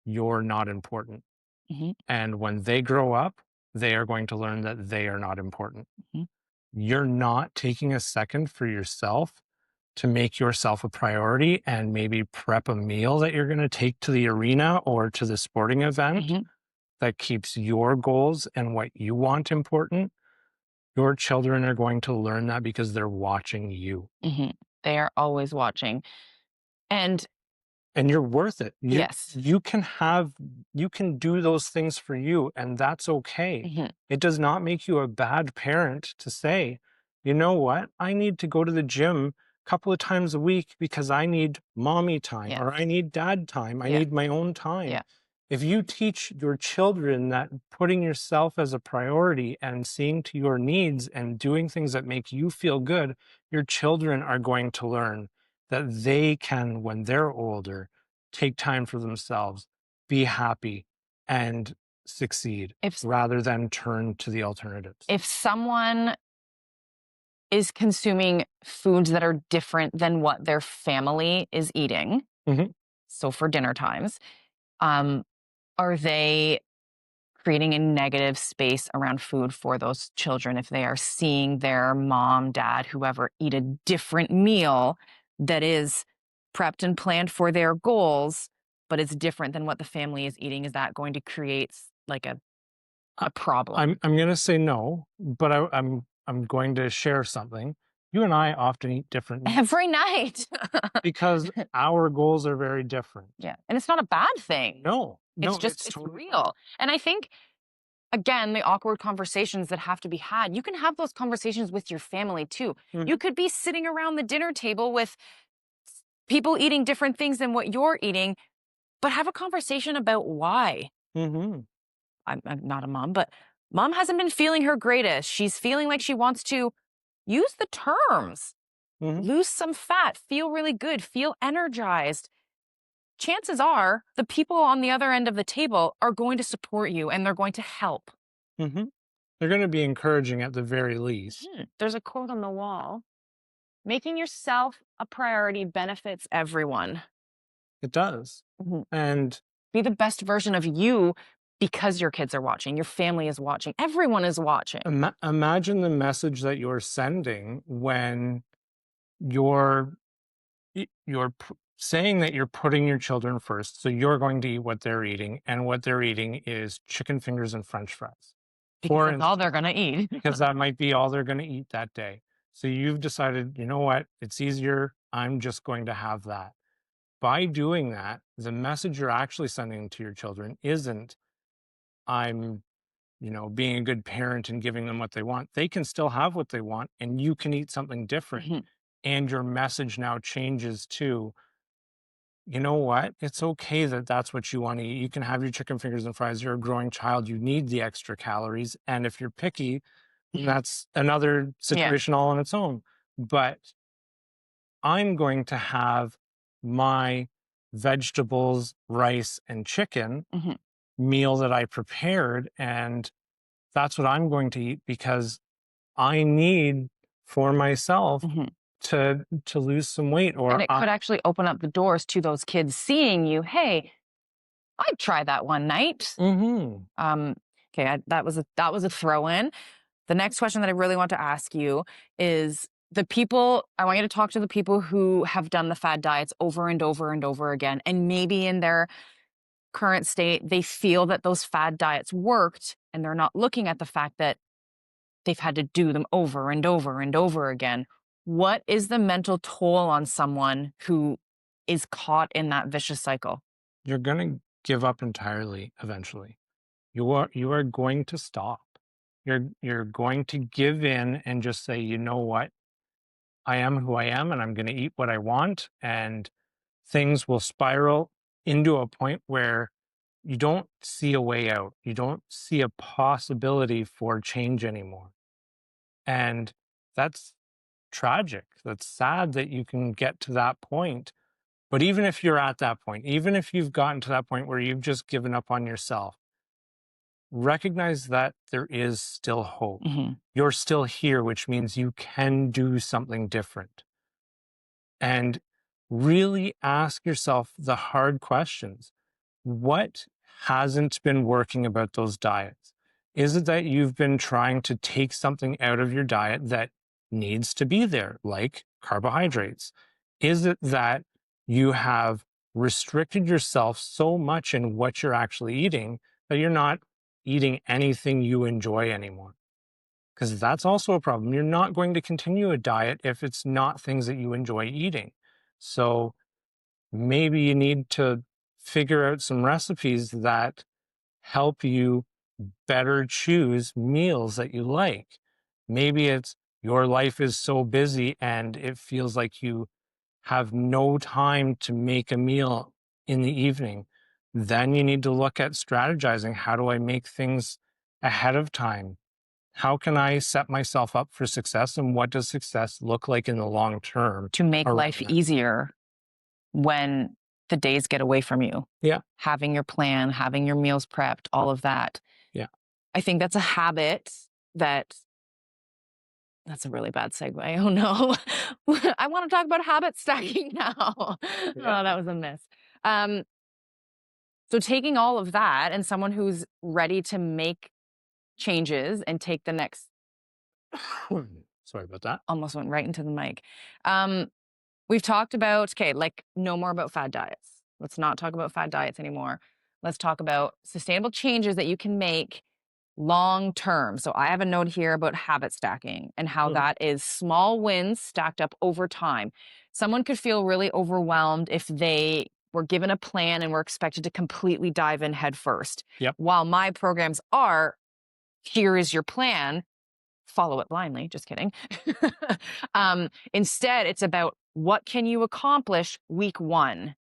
B: you're not important.
A: mhm,
B: And when they grow up, they are going to learn that they are not important.
A: mhm,
B: You're not taking a second for yourself to make yourself a priority and maybe prep a meal that you're going to take to the arena or to the sporting event
A: mhm,
B: that keeps your goals and what you want important. Your children are going to learn that because they're watching you.
A: mhm. They are always watching. And
B: And you're worth it. You
A: yes.
B: you can have you can do those things for you, and that's okay.
A: Mhm.
B: It does not make you a bad parent to say, "You know what? I need to go to the gym a couple of times a week because I need mommy time or
A: Yes.
B: I need dad time. I
A: Yeah.
B: need my own time."
A: Yeah.
B: If you teach your children that putting yourself as a priority and seeing to your needs and doing things that make you feel good, your children are going to learn that they can, when they're older, take time for themselves, be happy, and succeed
A: If
B: rather than turn to the alternatives.
A: if someone is consuming foods that are different than what their family is eating,
B: Mhm.
A: so for dinner times, um, are they creating a negative space around food for those children if they are seeing their mom, dad, whoever eat a different meal that is prepped and planned for their goals, but it's different than what the family is eating? Is that going to create like
B: I
A: a problem?
B: I'm gonna say no, but I'm going to share something. You and I often eat different meals
A: Every night.
B: because our goals are very different.
A: Yeah, and it's not a bad thing.
B: No,
A: It's
B: no,
A: just
B: it's
A: it's
B: totally fine.
A: real. And I think again, the awkward conversations that have to be had, you can have those conversations with your family too. You
B: Mhm,
A: could be sitting around the dinner table with people eating different things than what you're eating, but have a conversation about why.
B: mhm,
A: I'm not a mom, but mom hasn't been feeling her greatest. She's feeling like she wants to use the terms,
B: mhm,
A: lose some fat, feel really good, feel energized. Chances are the people on the other end of the table are going to support you and they're going to help.
B: mhm. They're gonna be encouraging at the very least.
A: There's a quote on the wall: making yourself a priority benefits everyone.
B: It does.
A: Mhm.
B: And
A: Be the best version of you because your kids are watching, your family is watching, everyone is watching.
B: imagine the message that you're sending when you're saying that you're putting your children first, so you're going to eat what they're eating, and what they're eating is chicken fingers and French fries,
A: Because
B: for
A: that's all they're
B: instance,
A: gonna eat.
B: because that might be all they're going to eat that day. So you've decided, you know what, it's easier. I'm just going to have that. By doing that, the message you're actually sending to your children isn't I'm being a good parent and giving them what they want. They can still have what they want, and you can eat something different.
A: Mhm,
B: And your message now changes to, you know what? It's okay that that's what you want to eat. You can have your chicken fingers and fries. You're a growing child. You need the extra calories. And if you're picky, then that's another
A: yeah,
B: situation all on its own. But I'm going to have my vegetables, rice, and chicken
A: mhm,
B: meal that I prepared. And that's what I'm going to eat because I need for myself
A: mhm.
B: to lose some weight
A: And
B: or
A: it could actually open up the doors to those kids seeing you. Hey, I'd try that one night.
B: mhm,
A: Um, okay, that was a throw in. The next question that I really want to ask you is, The people I want you to talk to the people who have done the fad diets over and over and over again, and maybe in their current state, they feel that those fad diets worked, and they're not looking at the fact that they've had to do them over and over and over again. What is the mental toll on someone who is caught in that vicious cycle?
B: You're gonna give up entirely eventually. You are going to stop. You're going to give in and just say, "You know what? I am who I am, and I'm gonna eat what I want," and things will spiral into a point where you don't see a way out. You don't see a possibility for change anymore. And that's tragic. That's sad that you can get to that point. But even if you're at that point, even if you've gotten to that point where you've just given up on yourself, recognize that there is still hope.
A: Mhm.
B: You're still here, which means you can do something different. And really ask yourself the hard questions. What hasn't been working about those diets? Is it that you've been trying to take something out of your diet that needs to be there, like carbohydrates? Is it that you have restricted yourself so much in what you're actually eating that you're not eating anything you enjoy anymore? Because that's also a problem. You're not going to continue a diet if it's not things that you enjoy eating. So maybe you need to figure out some recipes that help you better choose meals that you like. Maybe it's your life is so busy and it feels like you have no time to make a meal in the evening. Then you need to look at strategizing. How do I make things ahead of time? How can I set myself up for success? And what does success look like in the long term
A: To make life
B: around that?
A: easier when the days get away from you,
B: Yeah.
A: having your plan, having your meals prepped, all of that.
B: Yeah.
A: I think that's a habit that that's a really bad segue. Oh no. I want to talk about habit stacking now. Oh,
B: Yeah.
A: that was a miss. Um, so taking all of that and someone who's ready to make changes and take the next
B: Sorry about that.
A: almost went right into the mic. Um, we've talked about, okay, like no more about fad diets. Let's not talk about fad diets anymore. Let's talk about sustainable changes that you can make long term. So I have a note here about habit stacking and how
B: Mhm.
A: that is small wins stacked up over time. Someone could feel really overwhelmed if they were given a plan and were expected to completely dive in head first.
B: Yep.
A: While my programs are, here is your plan, follow it blindly. Just kidding. Instead, it's about what can you accomplish week one.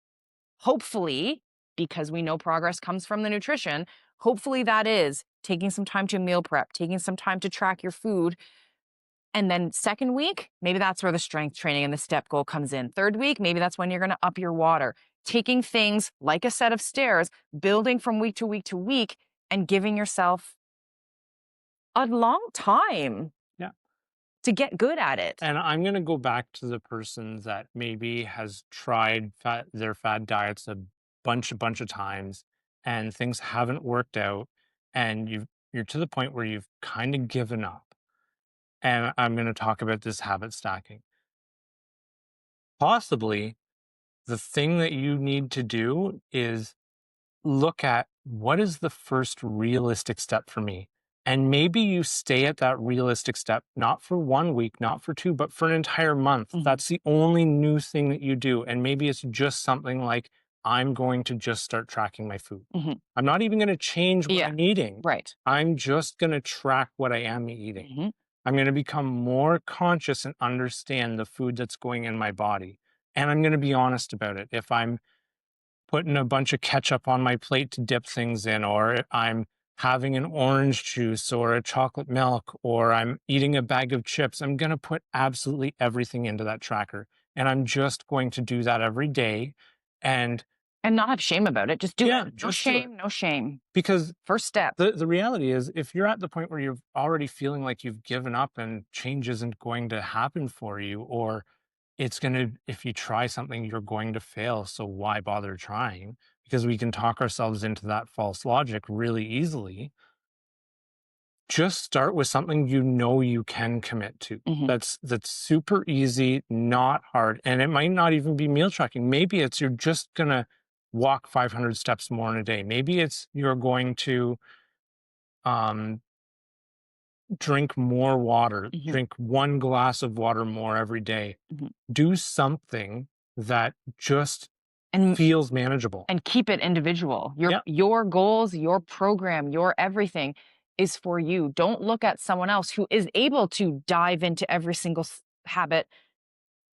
A: Hopefully, because we know progress comes from the nutrition, hopefully that is taking some time to meal prep, taking some time to track your food. And then second week, maybe that's where the strength training and the step goal comes in. Third week, maybe that's when you're going to up your water. Taking things like a set of stairs, building from week to week to week, and giving yourself a long time
B: Yeah.
A: to get good at it.
B: And I'm going to go back to the person that maybe has tried their fad diets a bunch of times and things haven't worked out and you're to the point where you've kind of given up. And I'm going to talk about this habit stacking. Possibly the thing that you need to do is look at what is the first realistic step for me. And maybe you stay at that realistic step, not for 1 week, not for two, but for an entire month.
A: Mhm,
B: That's the only new thing that you do. And maybe it's just something like, I'm going to just start tracking my food.
A: mhm.
B: I'm not even going to change what
A: Yeah,
B: I'm eating.
A: right.
B: I'm just going to track what I am eating.
A: Mhm.
B: I'm going to become more conscious and understand the food that's going in my body. And I'm going to be honest about it. If I'm putting a bunch of ketchup on my plate to dip things in, or I'm having an orange juice or a chocolate milk, or I'm eating a bag of chips, I'm going to put absolutely everything into that tracker. And I'm just going to do that every day. And
A: And not have shame about it, just do it.
B: yeah,
A: No
B: just do it.
A: shame, no shame.
B: Because
A: First step.
B: the reality is, if you're at the point where you're already feeling like you've given up and change isn't going to happen for you, or it's going to, if you try something, you're going to fail. So why bother trying? Because we can talk ourselves into that false logic really easily. Just start with something you know you can commit to.
A: Mhm.
B: That's super easy, not hard, and it might not even be meal tracking. Maybe it's you're just gonna walk 500 steps more in a day. Maybe it's you're going to um, drink more water,
A: Mhm.
B: drink 1 glass of water more every day.
A: Mhm.
B: Do something that just
A: And
B: feels manageable.
A: keep it individual.
B: Yeah,
A: Your goals, your program, your everything is for you. Don't look at someone else who is able to dive into every single habit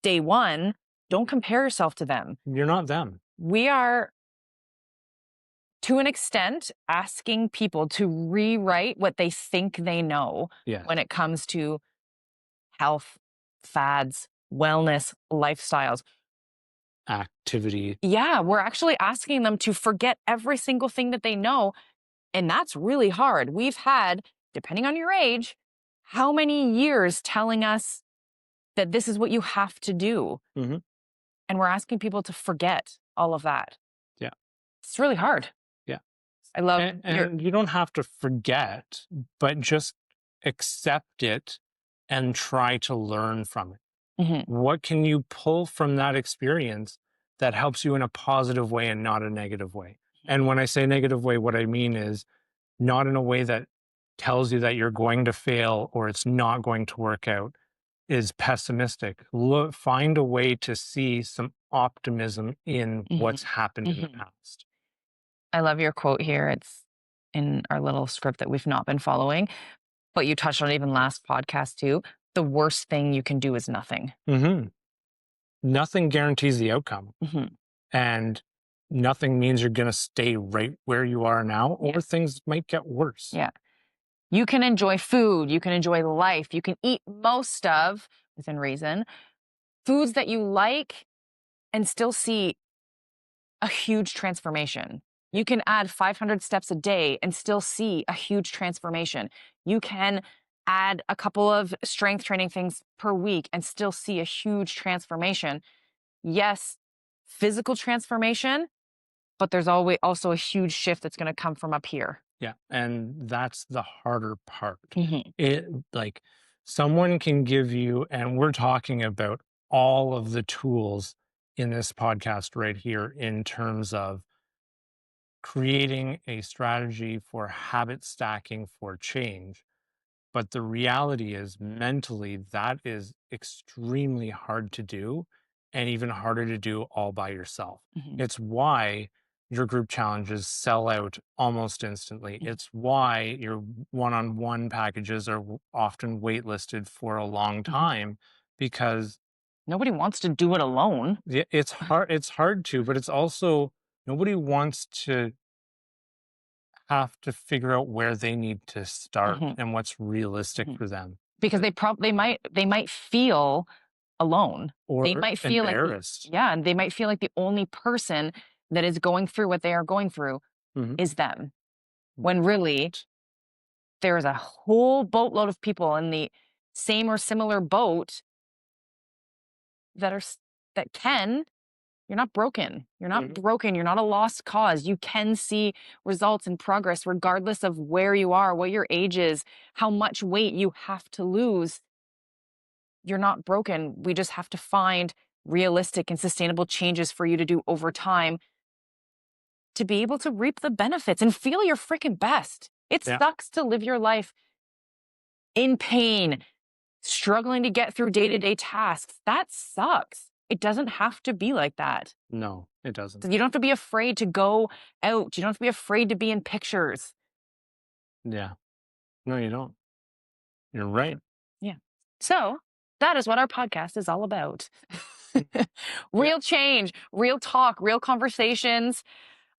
A: day 1. Don't compare yourself to them.
B: you're not them.
A: We are, to an extent, asking people to rewrite what they think they know when
B: Yes,
A: it comes to health, fads, wellness, lifestyles.
B: activity.
A: Yeah, we're actually asking them to forget every single thing that they know. And that's really hard. We've had, depending on your age, how many years telling us that this is what you have to do.
B: Hmm.
A: And we're asking people to forget all of that.
B: Yeah,
A: It's really hard.
B: yeah.
A: I love your.
B: And you don't have to forget, but just accept it and try to learn from it.
A: Mhm,
B: What can you pull from that experience that helps you in a positive way and not a negative way? And when I say negative way, what I mean is not in a way that tells you that you're going to fail or it's not going to work out, is pessimistic. Look, find a way to see some optimism in
A: mhm,
B: what's happened in the
A: mhm.
B: past.
A: I love your quote here. It's in our little script that we've not been following, but you touched on it even last podcast too. The worst thing you can do is nothing.
B: Hmm. Nothing guarantees the outcome,
A: Mhm.
B: and nothing means you're going to stay right where you are now,
A: Yeah.
B: or things might get worse.
A: Yeah. You can enjoy food, you can enjoy life, you can eat most of, within reason, foods that you like and still see a huge transformation. You can add 500 steps a day and still see a huge transformation. You can add a couple of strength training things per week and still see a huge transformation. Yes, physical transformation, but there's always also a huge shift that's going to come from up here.
B: Yeah, and that's the harder part.
A: Mhm,
B: It like someone can give you, and we're talking about all of the tools in this podcast right here in terms of creating a strategy for habit stacking for change. But the reality is, mentally, that is extremely hard to do and even harder to do all by yourself.
A: mhm,
B: It's why your group challenges sell out almost instantly.
A: mhm,
B: It's why your one on one packages are often waitlisted for a long
A: mhm.
B: time because
A: Nobody wants to do it alone.
B: it's hard. It's hard to, but it's also nobody wants to have to figure out where they need to start
A: Mhm,
B: and what's realistic
A: mhm.
B: for them.
A: Because they might feel alone. They
B: Or
A: might feel like
B: embarrassed.
A: yeah, and they might feel like the only person that is going through what they are going through
B: Mhm.
A: is them. When really there's a whole boatload of people in the same or similar boat that that can. You're not broken. You're not
B: Mhm.
A: broken. You're not a lost cause. You can see results and progress regardless of where you are, what your age is, how much weight you have to lose. You're not broken. We just have to find realistic and sustainable changes for you to do over time to be able to reap the benefits and feel your freaking best. It
B: Yeah.
A: sucks to live your life in pain, struggling to get through day to day tasks. That sucks. It doesn't have to be like that.
B: No, it doesn't.
A: So you don't have to be afraid to go out. You don't have to be afraid to be in pictures.
B: Yeah. No, you don't. You're right.
A: Yeah. So that is what our podcast is all about.
B: Mm. Yeah.
A: Real change, real talk, real conversations.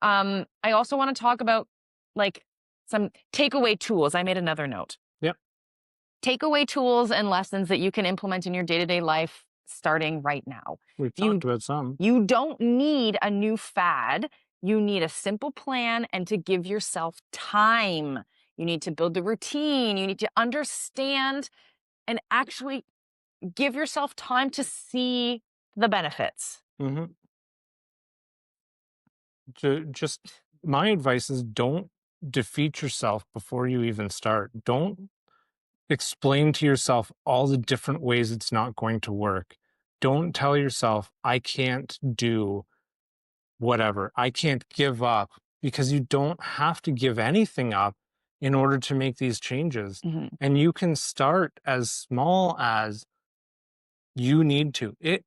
A: I also want to talk about like some takeaway tools. I made another note.
B: Yep.
A: Takeaway tools and lessons that you can implement in your day-to-day life starting right now.
B: We've
A: You
B: talked about some.
A: you don't need a new fad. You need a simple plan and to give yourself time. You need to build the routine. You need to understand and actually give yourself time to see the benefits.
B: Mhm. Just my advice is don't defeat yourself before you even start. Don't explain to yourself all the different ways it's not going to work. Don't tell yourself, I can't do whatever. I can't give up, because you don't have to give anything up in order to make these changes.
A: Mhm.
B: And you can start as small as you need to. It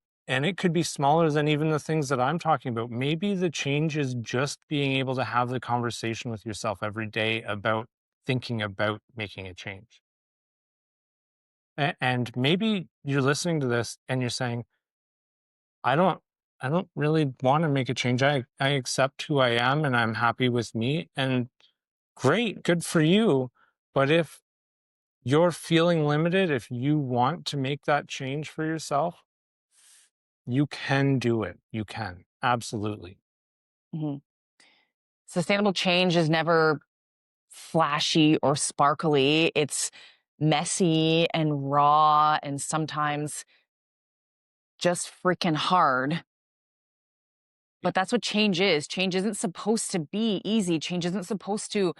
B: could be smaller than even the things that I'm talking about. Maybe the change is just being able to have the conversation with yourself every day about thinking about making a change. And maybe you're listening to this and you're saying, I don't I don't really want to make a change. I accept who I am and I'm happy with me. And great, good for you. But if you're feeling limited, if you want to make that change for yourself, you can do it. You can. Absolutely.
A: Mhm. Sustainable change is never flashy or sparkly. It's messy and raw and sometimes just freaking hard. But that's what change is. Change isn't supposed to be easy. Change isn't supposed to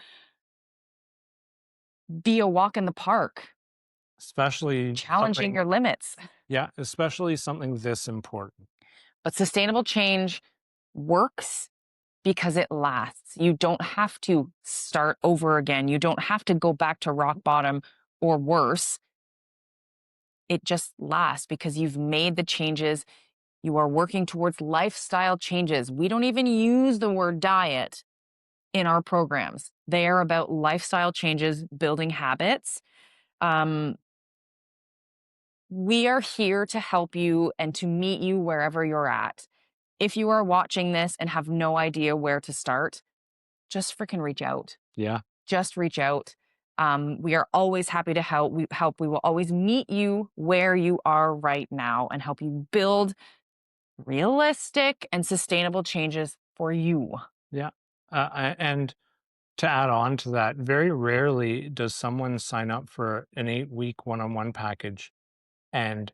A: be a walk in the park,
B: Especially
A: challenging
B: something,
A: your limits.
B: yeah, especially something this important.
A: But sustainable change works because it lasts. You don't have to start over again. You don't have to go back to rock bottom or worse. It just lasts because you've made the changes. You are working towards lifestyle changes. We don't even use the word diet in our programs. They are about lifestyle changes, building habits. Um, we are here to help you and to meet you wherever you're at. If you are watching this and have no idea where to start, just freaking reach out.
B: Yeah.
A: Just reach out. We are always happy to help. We will always meet you where you are right now and help you build realistic and sustainable changes for you.
B: Yeah. And to add on to that, very rarely does someone sign up for an 8-week one-on-one package and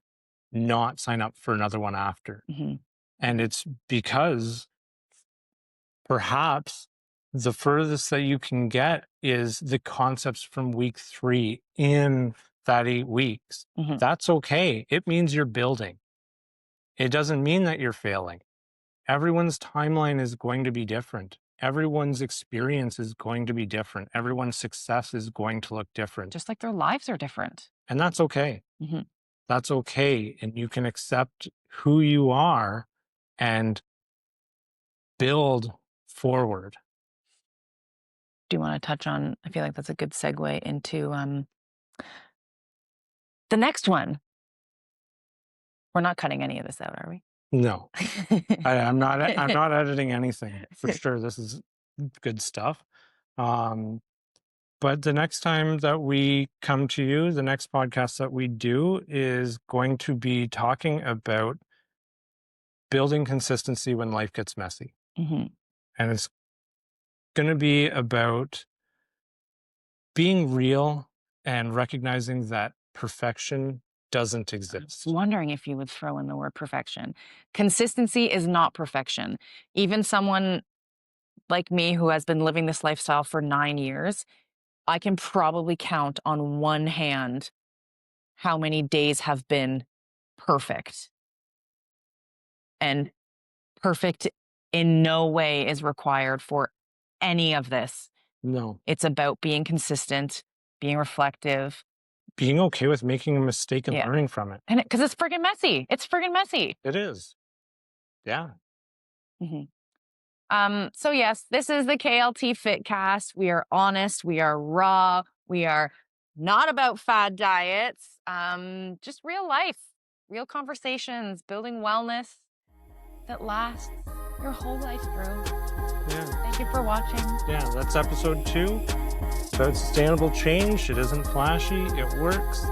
B: not sign up for another one after.
A: Mhm.
B: And it's because perhaps the furthest that you can get is the concepts from week 3 in that 8 weeks.
A: Mhm.
B: That's okay. It means you're building. It doesn't mean that you're failing. Everyone's timeline is going to be different. Everyone's experience is going to be different. Everyone's success is going to look different.
A: Just like their lives are different.
B: And that's okay.
A: Mhm.
B: That's okay. And you can accept who you are and build forward.
A: Do you want to touch on? I feel like that's a good segue into the next one. We're not cutting any of this out, are we?
B: No, I'm not editing anything for sure. This is good stuff. Um, but the next time that we come to you, the next podcast that we do is going to be talking about building consistency when life gets messy.
A: Mhm.
B: And it's going to be about being real and recognizing that perfection doesn't exist.
A: Wondering if you would throw in the word perfection. Consistency is not perfection. Even someone like me who has been living this lifestyle for 9 years, I can probably count on one hand how many days have been perfect. And perfect in no way is required for any of this.
B: No,
A: It's about being consistent, being reflective.
B: being okay with making a mistake and
A: Yeah.
B: learning from it.
A: And because it's friggin' messy. It's friggin' messy.
B: It is. Yeah.
A: Mhm. So yes, this is the KLT Fitcast. We are honest, we are raw, we are not about fad diets. Just real life, real conversations, building wellness that lasts your whole life through.
B: Yeah.
A: Thank you for watching.
B: Yeah. That's episode 2. About sustainable change. It isn't flashy. It works.